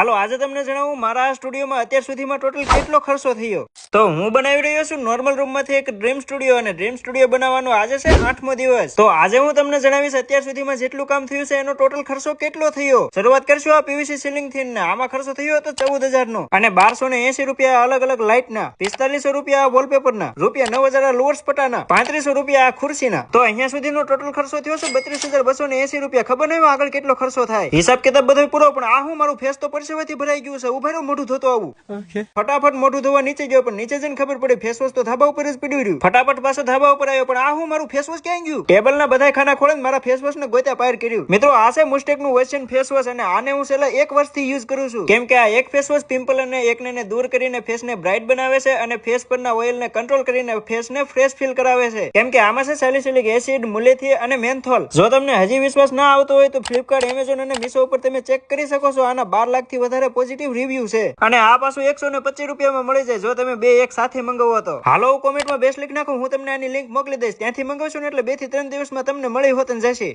હાલો આજે તમને જણાવું મારા આ સ્ટુડિયોમાં અત્યાર સુધીમાં ટોટલ કેટલો ખર્ચો થયો. તો હું બનાવી રહ્યો છું નોર્મલ રૂમમાંથી એક ડ્રીમ સ્ટુડિયો, અને ડ્રીમ સ્ટુડિયો બનાવવાનો આજે છે 8મો દિવસ. તો આજે હું તમને જણાવીશ અત્યાર સુધીમાં જેટલું કામ થયું છે એનો ટોટલ ખર્ચો કેટલો થયો. શરૂઆત કરશું આ પીવીસી સીલિંગ થી. આમાં ખર્ચો થયો હતો 14,000 નો, અને 1280 રૂપિયા અલગ અલગ લાઇટ ના, 4500 રૂપિયા વોલપેપર ના, રૂપિયા 9,000 લોઅર્સ પટાના, 3500 રૂપિયા ખુરશીના. તો અહીંયા સુધીનો ટોટલ ખર્ચો થયો છે 32,280 રૂપિયા. ખબર નહીં આગળ કેટલો ખર્ચો થાય, હિસાબ કિતાબ બધો પૂરો. પણ આ હું મારું ફેસ તો પરસેવાથી ભરાઈ ગયું છે. ઉભારો મોઢું ધોતો આવું. ફટાફટ મોઢું ધોવા નીચે ગયો, પણ નીચે જઈને ખબર પડી ફેસ વોશ તો ધાબા ઉપર જ પડ્યું રહ્યું. ફટાફટ પાછો ધાબા ઉપર આવ્યો, પણ આ હું મારું ફેસ વોશ ક્યાં ગયું. ટેબલ ના બધા ખાના ખોલે મારા ફેસ વોશ ને ગોત્યા પાર કર્યું. મિત્રો આ છે મુસ્ટેક નું વેસ્ટર્ન ફેસ વોશ, અને આને હું છેલ્લા 1 વર્ષથી યુઝ કરું છું. કેમ કે આ એક ફેસ વોશ પિમ્પલ અને એકને ને દૂર કરીને ફેસ ને બ્રાઇટ બનાવે છે, અને ફેસ પરના ઓઇલ ને કંટ્રોલ કરીને ફેસ ને ફ્રેશ ફીલ કરાવે છે. કેમ કે આમાં છે સેલિસિલિક એસિડ, મુલેથી અને મેન્થોલ. જો તમને હજી વિશ્વાસ ના આવતો હોય તો ફ્લિપકાર્ટ, એમેઝોન અને મીશો ઉપર તમે ચેક કરી શકો છો. આના 12 લાખ થી વધારે પોઝિટિવ રિવ્યુ છે, અને આ પાછું 125 રૂપિયામાં મળી જાય જો તમે 2 એક સાથે મંગાવો તો. હાલો કોમેન્ટમાં બેસ્ટ લખી નાખો, હું તમને આની લિંક મોકલી દઈશ. ત્યાંથી મંગાવશો ને એટલે 2 થી 3 દિવસમાં તમને મળી હોત જશે.